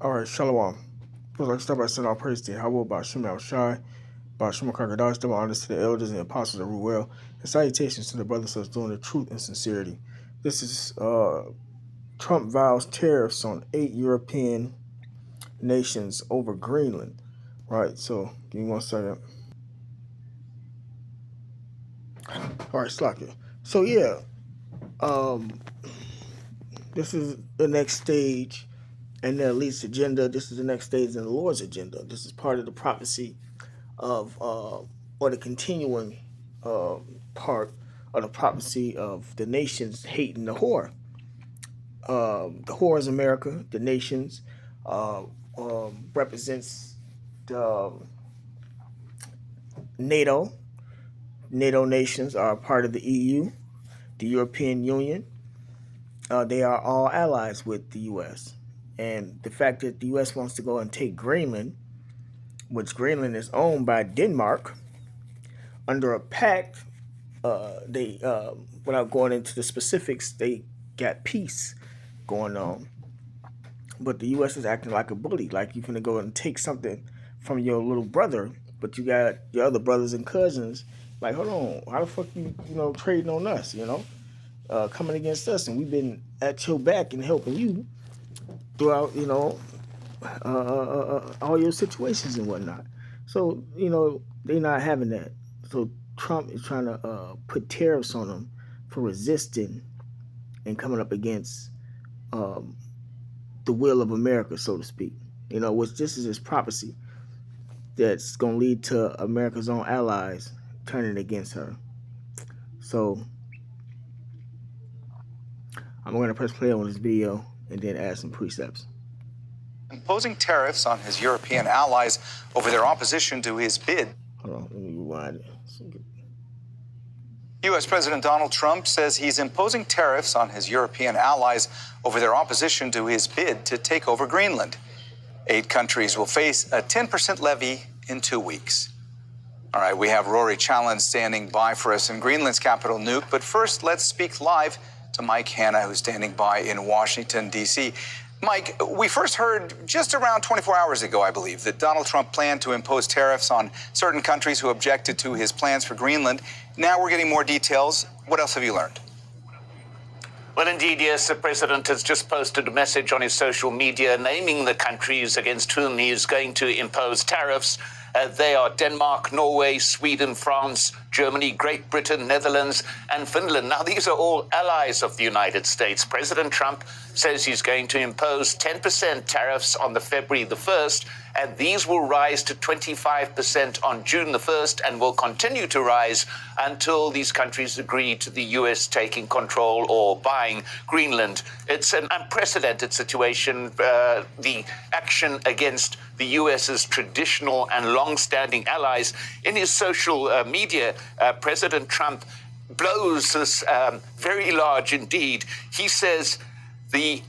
All right, Shalom. First, let's start by saying all praise to Yahweh, Ba'ashem Al-Shai, Ba'ashem Al-Kakadash, double honors to the elders and apostles of Ruel, and salutations to the brothers that's doing the truth and sincerity. This is Trump vows tariffs on 8 European nations over Greenland. Right, so give me 1 second. All right, slack it. So yeah, this is the next stage in the elite's agenda. This is the next stage in the Lord's agenda. This is part of the prophecy of, or the continuing part of the prophecy of the nations hating the whore. The whore is America. The nations represents the NATO. NATO nations are part of the EU, the European Union. They are all allies with the U.S. And the fact that the U.S. wants to go and take Greenland, which Greenland is owned by Denmark, under a pact, they without going into the specifics, they got peace going on. But the U.S. is acting like a bully, like you're going to go and take something from your little brother, but you got your other brothers and cousins, like, hold on, how the fuck you trading on us, coming against us, and we've been at your back and helping you throughout, all your situations and whatnot. So, they're not having that. So Trump is trying to put tariffs on them for resisting and coming up against the will of America, so to speak. Which this is his prophecy that's going to lead to America's own allies turning against her. So I'm going to press play on this video and then add some precepts. Imposing tariffs on his European allies over their opposition to his bid. Hold on, let me rewind it. U.S. President Donald Trump says he's imposing tariffs on his European allies over their opposition to his bid to take over Greenland. 8 countries will face a 10% levy in 2 weeks. All right, we have Rory Challen standing by for us in Greenland's capital, Nuuk. But first, let's speak live to Mike Hanna, who's standing by in Washington, D.C. Mike, we first heard just around 24 hours ago, I believe, that Donald Trump planned to impose tariffs on certain countries who objected to his plans for Greenland. Now we're getting more details. What else have you learned? Well, indeed, yes, the president has just posted a message on his social media naming the countries against whom he is going to impose tariffs. They are Denmark, Norway, Sweden, France, Germany, Great Britain, Netherlands, and Finland. Now, these are all allies of the United States. President Trump says he's going to impose 10% tariffs on the February the 1st, and these will rise to 25% on June the 1st and will continue to rise until these countries agree to the U.S. taking control or buying Greenland. It's an unprecedented situation. The action against the U.S.'s traditional and long-standing allies. In his social media, President Trump blows this very large indeed. He says the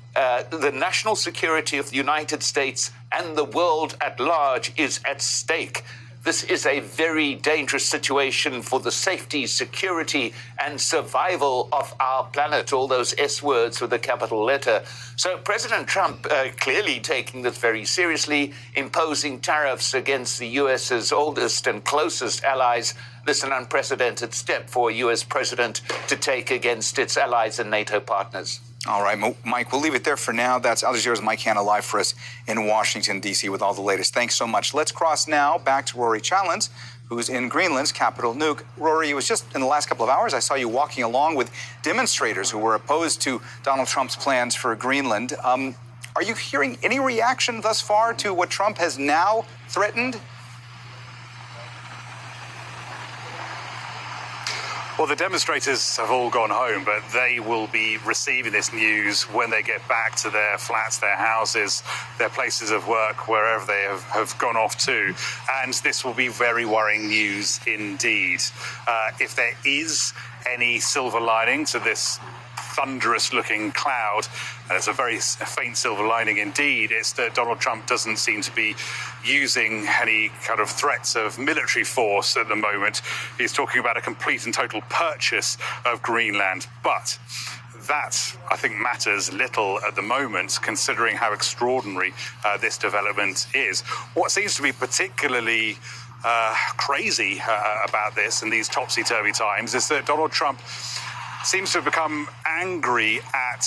national security of the United States and the world at large is at stake. This is a very dangerous situation for the safety, security, and survival of our planet, all those S words with a capital letter. So President Trump clearly taking this very seriously, imposing tariffs against the U.S.'s oldest and closest allies. This is an unprecedented step for a U.S. president to take against its allies and NATO partners. All right, Mike, we'll leave it there for now. That's Al Jazeera's Mike Hanna live for us in Washington, D.C. with all the latest. Thanks so much. Let's cross now back to Rory Challen, who's in Greenland's capital, Nuuk. Rory, it was just in the last couple of hours I saw you walking along with demonstrators who were opposed to Donald Trump's plans for Greenland. Are you hearing any reaction thus far to what Trump has now threatened? Well, the demonstrators have all gone home, but they will be receiving this news when they get back to their flats, their houses, their places of work, wherever they have gone off to. And this will be very worrying news indeed. If there is any silver lining to this thunderous-looking cloud, and it's a very faint silver lining indeed, it's that Donald Trump doesn't seem to be using any kind of threats of military force at the moment. He's talking about a complete and total purchase of Greenland. But that, I think, matters little at the moment, considering how extraordinary this development is. What seems to be particularly crazy about this in these topsy-turvy times is that Donald Trump seems to have become angry at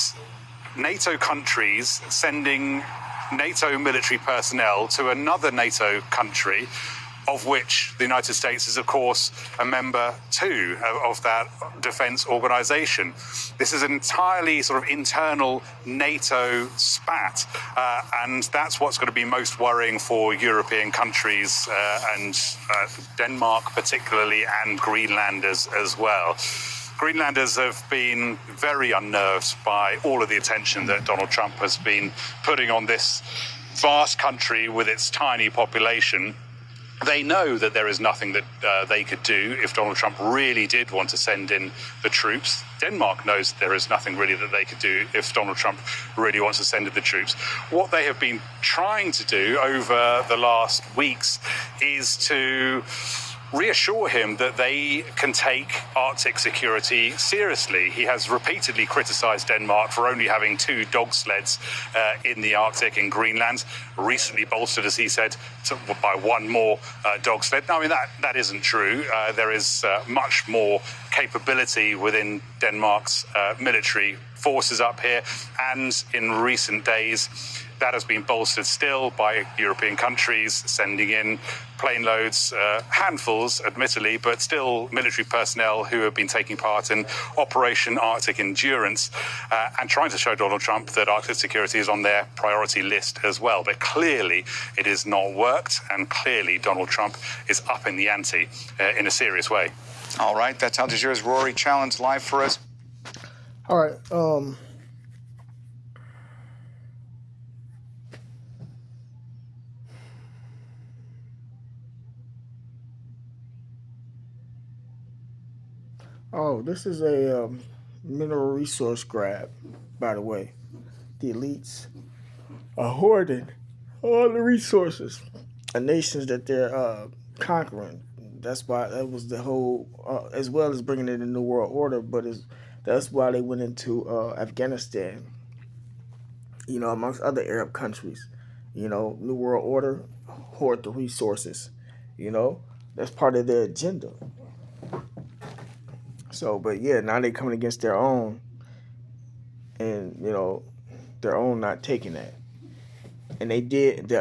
NATO countries sending NATO military personnel to another NATO country, of which the United States is, of course, a member too of that defense organization. This is an entirely sort of internal NATO spat, and that's what's going to be most worrying for European countries, and Denmark particularly, and Greenland as well. Greenlanders have been very unnerved by all of the attention that Donald Trump has been putting on this vast country with its tiny population. They know that there is nothing that they could do if Donald Trump really did want to send in the troops. Denmark knows there is nothing really that they could do if Donald Trump really wants to send in the troops. What they have been trying to do over the last weeks is to reassure him that they can take Arctic security seriously. He has repeatedly criticized Denmark for only having 2 dog sleds in the Arctic in Greenland, recently bolstered, as he said, by 1 more dog sled. Now, I mean, that isn't true. There is much more capability within Denmark's military forces up here, and in recent days, that has been bolstered still by European countries sending in plane loads, handfuls, admittedly, but still military personnel who have been taking part in Operation Arctic Endurance, and trying to show Donald Trump that Arctic security is on their priority list as well. But clearly it has not worked, and clearly Donald Trump is up in the ante in a serious way. All right, that's Al Jazeera's Rory Challenge live for us. All right. Oh, this is a mineral resource grab, by the way. The elites are hoarding all the resources of nations that they're conquering. That's why that was the whole, as well as bringing in the New World Order, but that's why they went into Afghanistan, amongst other Arab countries. New World Order, hoard the resources. That's part of their agenda. So, but yeah, now they coming against their own, and their own not taking that, and they did.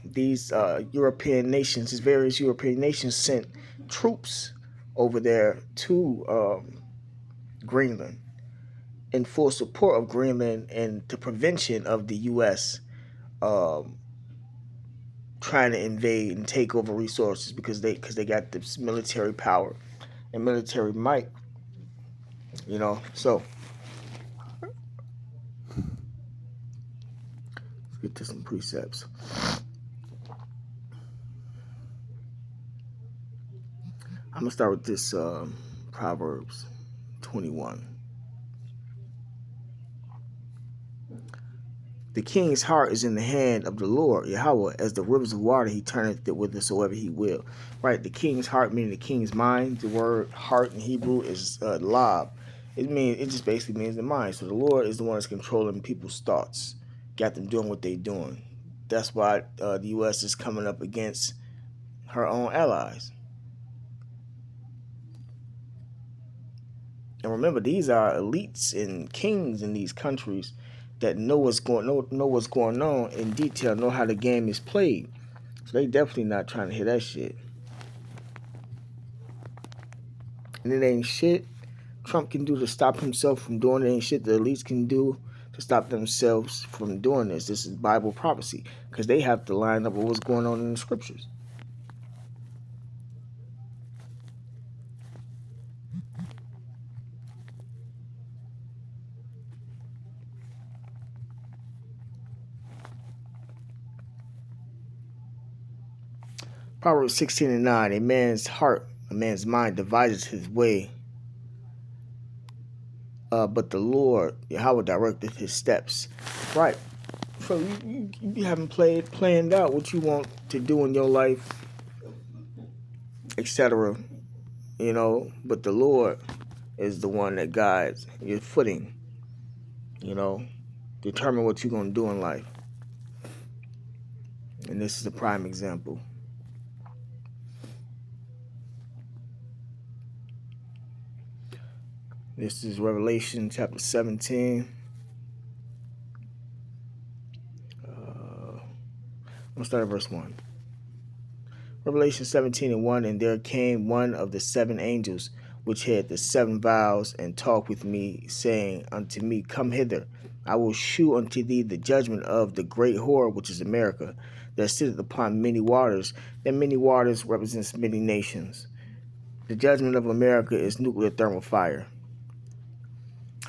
These European nations, these various European nations, sent troops over there to Greenland in full support of Greenland and the prevention of the U.S. Trying to invade and take over resources because they got this military power and military might, So let's get to some precepts. I'm gonna start with this Proverbs 21. The king's heart is in the hand of the Lord, Yahweh, as the rivers of water, he turneth it whithersoever he will. Right, the king's heart, meaning the king's mind. The word heart in Hebrew is lab. It just basically means the mind. So the Lord is the one that's controlling people's thoughts, got them doing what they're doing. That's why the U.S. is coming up against her own allies. And remember, these are elites and kings in these countries that know what's going on in detail, know how the game is played. So they definitely not trying to hear that shit. And it ain't shit Trump can do to stop himself from doing it. Ain't shit the elites can do to stop themselves from doing this. This is Bible prophecy, because they have to line up with what's going on in the scriptures. Proverbs 16:9, a man's mind devises his way, but the Lord, Yahweh, directeth his steps. Right. So you haven't planned out what you want to do in your life, etc. But the Lord is the one that guides your footing, determine what you're going to do in life. And this is a prime example. This is Revelation chapter 17. I'm going to start at verse 1. Revelation 17:1, and there came one of the seven angels, which had the seven vials, and talked with me, saying unto me, Come hither, I will shew unto thee the judgment of the great whore, which is America, that sitteth upon many waters. That many waters represents many nations. The judgment of America is nuclear thermal fire.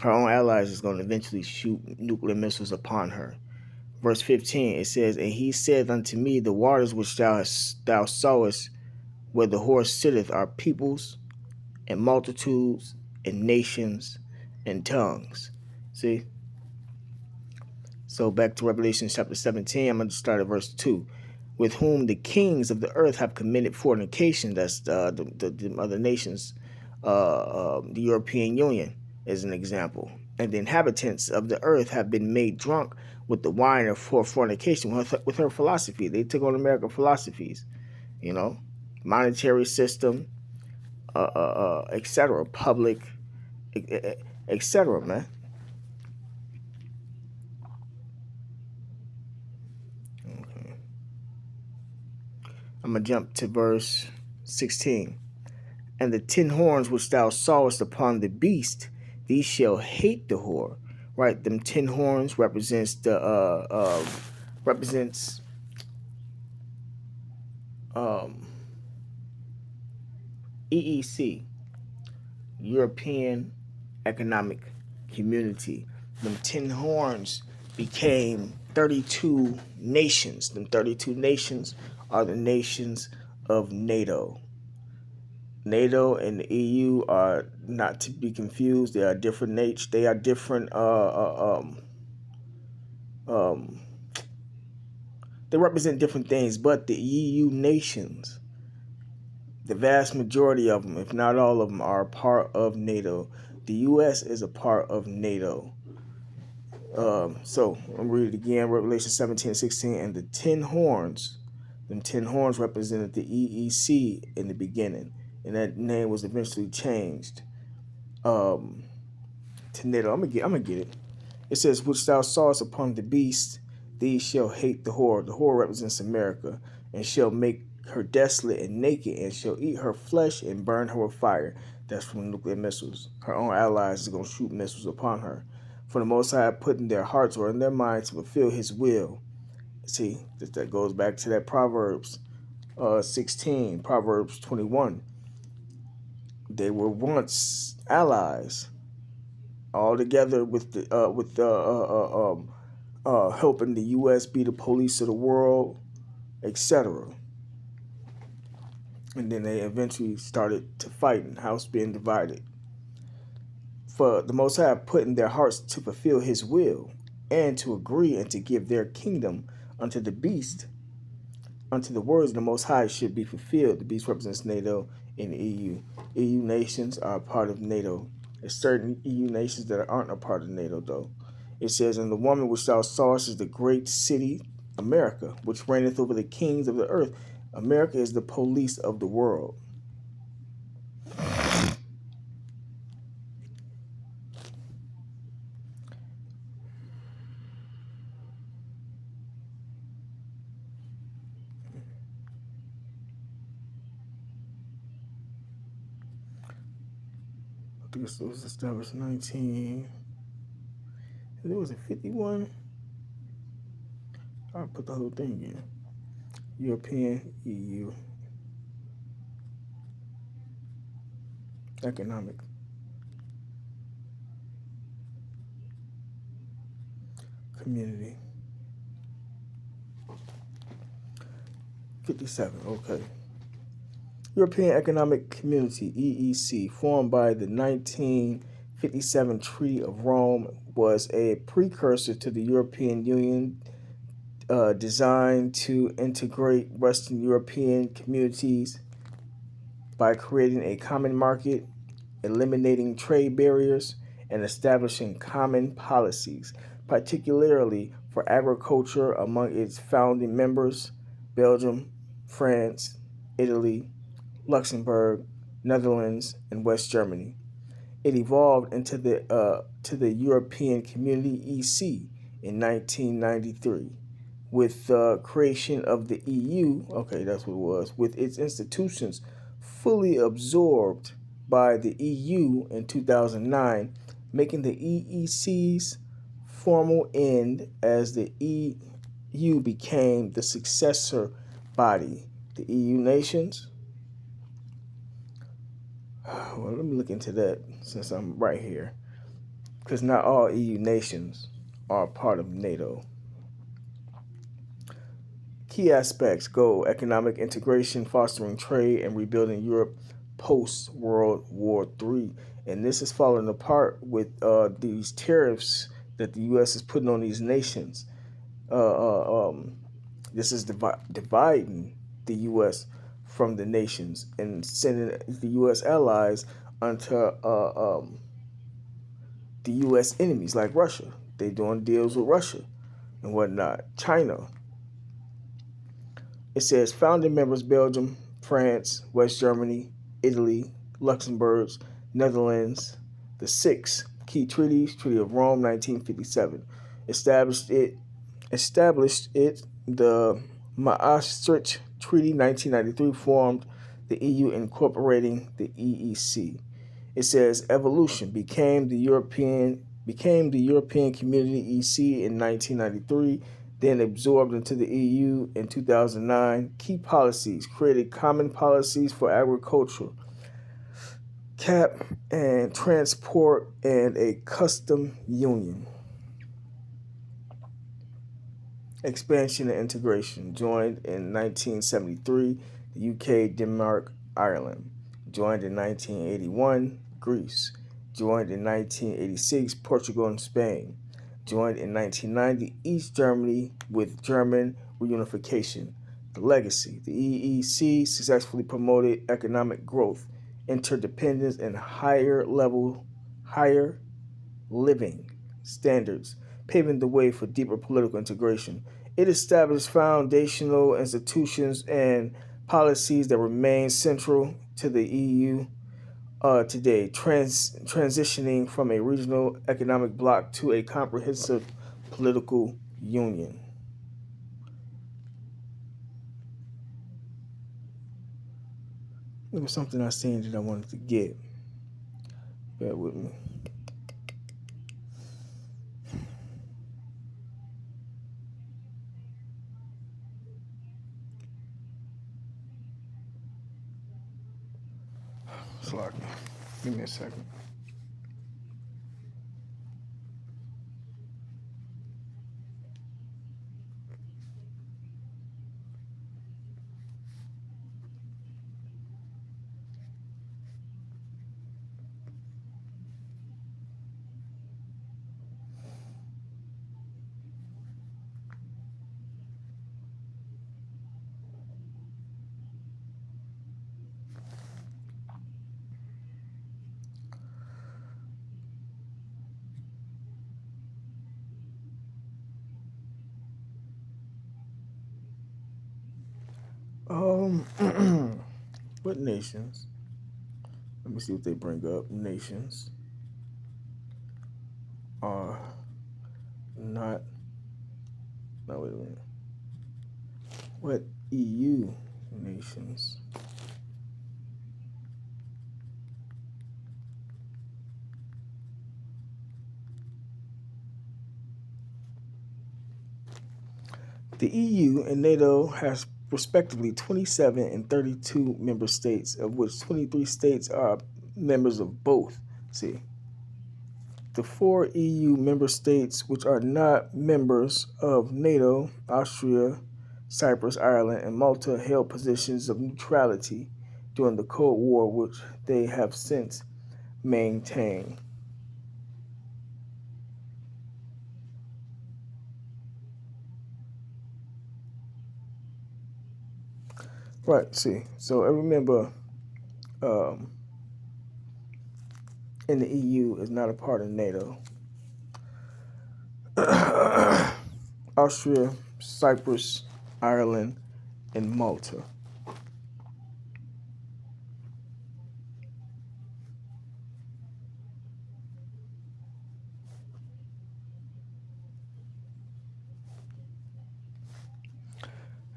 Her own allies is going to eventually shoot nuclear missiles upon her. Verse 15, it says, And he said unto me, The waters which thou sawest, where the whore sitteth, are peoples and multitudes and nations and tongues. See? So back to Revelation chapter 17, I'm going to start at verse 2. With whom the kings of the earth have committed fornication. That's the other nations, the European Union is an example. And the inhabitants of the earth have been made drunk with the wine of fornication, with her philosophy. They took on American philosophies, monetary system, etc., public, etc., man. Okay. I'm going to jump to verse 16. And the 10 horns which thou sawest upon the beast, these shall hate the whore. Right? Them 10 horns represents EEC, European Economic Community. Them 10 horns became 32 nations. Them 32 nations are the nations of NATO. NATO and the EU are not to be confused. They are different They are different. They represent different things. But the EU nations, the vast majority of them, if not all of them, are a part of NATO. The U.S. is a part of NATO. So I'm read it again. Revelation 17:16, and the 10 horns. Them 10 horns represented the EEC in the beginning, and that name was eventually changed to NATO. I'm gonna get it. It says, which thou sawest upon the beast, these shall hate the whore. The whore represents America, and shall make her desolate and naked, and shall eat her flesh and burn her with fire. That's from nuclear missiles. Her own allies is gonna shoot missiles upon her. For the Most High put in their hearts or in their minds to fulfill His will. See, that goes back to that Proverbs 16, Proverbs 21. They were once allies, all together with helping the U.S. be the police of the world, etc. And then they eventually started to fight, and house being divided. For the Most High put in their hearts to fulfill His will, and to agree and to give their kingdom unto the beast, unto the words of the Most High should be fulfilled. The beast represents NATO and the EU. EU nations are a part of NATO. There's certain EU nations that aren't a part of NATO, though. It says, And the woman which thou sawest is the great city, America, which reigneth over the kings of the earth. America is the police of the world. I think it was established 19. It was a 51. I'll put the whole thing in. European EU Economic Community. 57, okay. European Economic Community, EEC, formed by the 1957 Treaty of Rome, was a precursor to the European Union, designed to integrate Western European communities by creating a common market, eliminating trade barriers, and establishing common policies, particularly for agriculture among its founding members Belgium, France, Italy, Luxembourg, Netherlands, and West Germany. It evolved into the to the European Community (EC) in 1993 with the creation of the EU. Okay, that's what it was. With its institutions fully absorbed by the EU in 2009, making the EEC's formal end as the EU became the successor body. The EU nations. Well, let me look into that since I'm right here. Because not all EU nations are part of NATO. Key aspects go economic integration, fostering trade, and rebuilding Europe post World War III. And this is falling apart with these tariffs that the U.S. is putting on these nations. Uh, uh, um, this is dividing the U.S. from the nations and sending the U.S. allies onto the U.S. enemies like Russia. They doing deals with Russia and whatnot. China. It says founding members Belgium, France, West Germany, Italy, Luxembourg, Netherlands. The six key treaties: Treaty of Rome, 1957, established it. The Maastricht Treaty, 1993, formed the EU, incorporating the EEC. It says evolution became the European Community (EC) in 1993, then absorbed into the EU in 2009. Key policies created common policies for agriculture, cap and transport, and a custom union. Expansion and integration joined in 1973. The UK, Denmark, Ireland. Joined in 1981. Greece. Joined in 1986. Portugal and Spain. Joined in 1990. East Germany with German reunification. The legacy. The EEC successfully promoted economic growth, interdependence, and higher living standards, paving the way for deeper political integration. It established foundational institutions and policies that remain central to the EU today, transitioning from a regional economic bloc to a comprehensive political union. It was something I seen that I wanted to get. Bear with me. Slack. Give me a second. Um, what nations? Let me see what they bring up. Nations are not. No, wait a minute. What EU nations? The EU and NATO has respectively 27 and 32 member states, of which 23 states are members of both. See, the four EU member states which are not members of NATO, Austria, Cyprus, Ireland, and Malta, held positions of neutrality during the Cold War, which they have since maintained. Right, see, so I remember um, And the EU is not a part of NATO. Austria, Cyprus, Ireland, and Malta.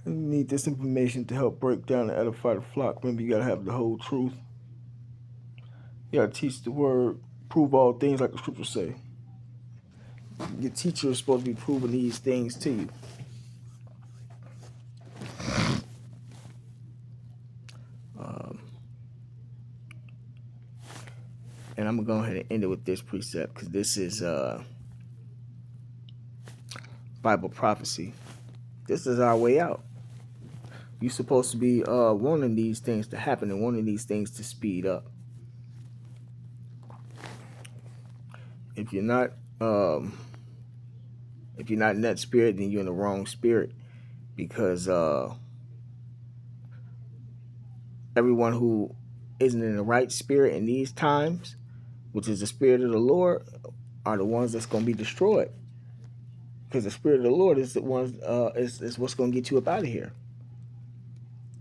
You need this information to help break down and edify the flock. Remember, you gotta have the whole truth. You gotta teach the word, prove all things like the scriptures say. Your teacher is supposed to be proving these things to you. Um, and I'm gonna go ahead and end it with this precept because this is Bible prophecy. This is our way out. You're supposed to be wanting these things to happen and wanting these things to speed up. If you're not in that spirit, then you're in the wrong spirit because everyone who isn't in the right spirit in these times, which is the spirit of the Lord, are the ones that's going to be destroyed. Because the spirit of the Lord is the ones is what's going to get you up out of here.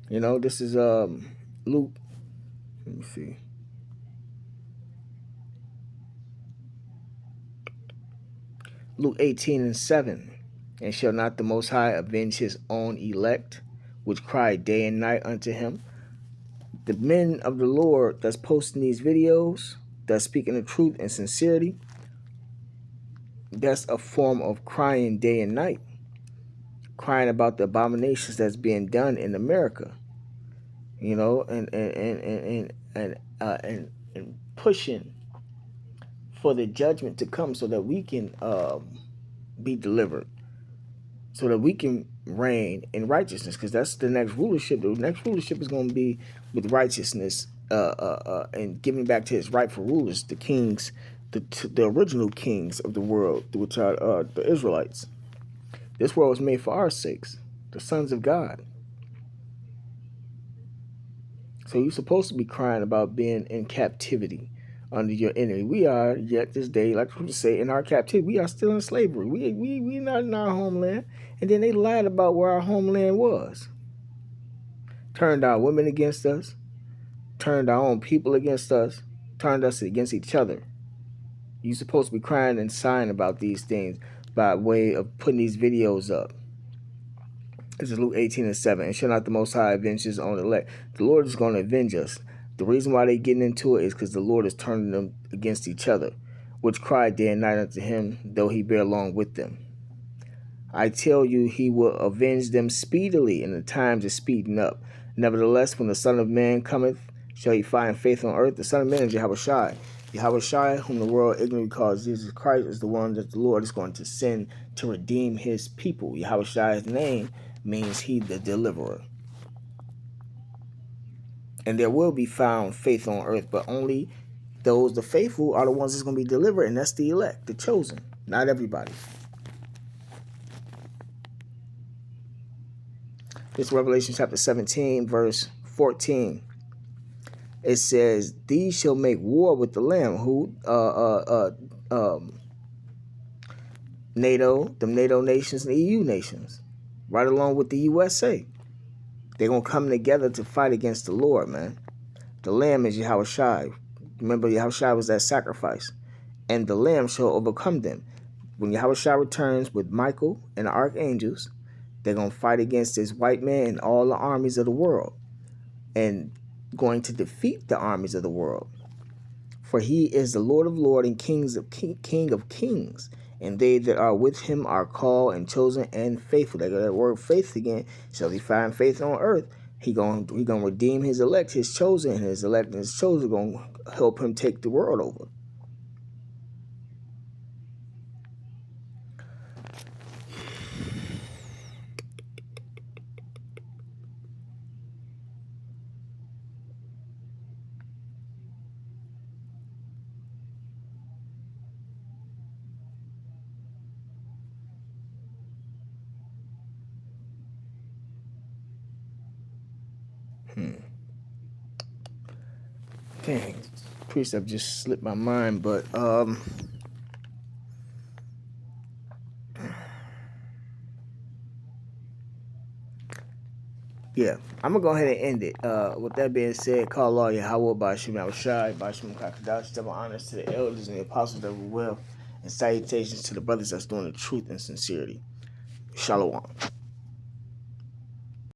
You know, this is Luke. Let me see. Luke 18:7. And shall not the Most High avenge his own elect, which cry day and night unto him? The men of the Lord that's posting these videos, that's speaking the truth and sincerity, that's a form of crying day and night, crying about the abominations that's being done in America, you know, and pushing for the judgment to come so that we can be delivered, so that we can reign in righteousness, because that's the next rulership. The next rulership is going to be with righteousness, and giving back to his rightful rulers, the kings, the original kings of the world, which are the Israelites. This world was made for our sakes, the sons of God. So you're supposed to be crying about being in captivity under your enemy. We are yet this day, like we say, in our captivity. We are still in slavery. We not in our homeland. And then they lied about where our homeland was. Turned our women against us. Turned our own people against us. Turned us against each other. You're supposed to be crying and sighing about these things by way of putting these videos up. This is Luke 18:7. And shall not the Most High avenge his own elect? The Lord is going to avenge us. The reason why they're getting into it is because the Lord is turning them against each other, which cry day and night unto him, though he bear along with them. I tell you, he will avenge them speedily, and the times is speeding up. Nevertheless, when the Son of Man cometh, shall he find faith on earth? The Son of Man is Yahushua. Yahushua, whom the world ignorantly calls Jesus Christ, is the one that the Lord is going to send to redeem his people. Yahushua's name means he the deliverer. And there will be found faith on earth, but only those, the faithful, are the ones that's going to be delivered, and that's the elect, the chosen, not everybody. This is Revelation chapter 17, verse 14. It says, "These shall make war with the Lamb." Who? NATO, the NATO nations and the EU nations, right along with the USA. They're gonna come together to fight against the Lord, man. The Lamb is Yahushua. Remember, Yahushua was that sacrifice, and the Lamb shall overcome them. When Yahushua returns with Michael and the archangels, they're gonna fight against this white man and all the armies of the world, and going to defeat the armies of the world. For he is the Lord of lords and King of kings, and they that are with him are called and chosen and faithful. They got that word faith again. Shall he find faith on earth? He gonna redeem his elect, his chosen, and his elect and his chosen gonna help him take the world over. Dang, precept just slipped my mind, but yeah, I'm gonna go ahead and end it. With that being said, call law Yahweh Bashim Shai, Bashim Kakadash, double honors to the elders and the apostles that were well, and salutations to the brothers that's doing the truth and sincerity. Shalom.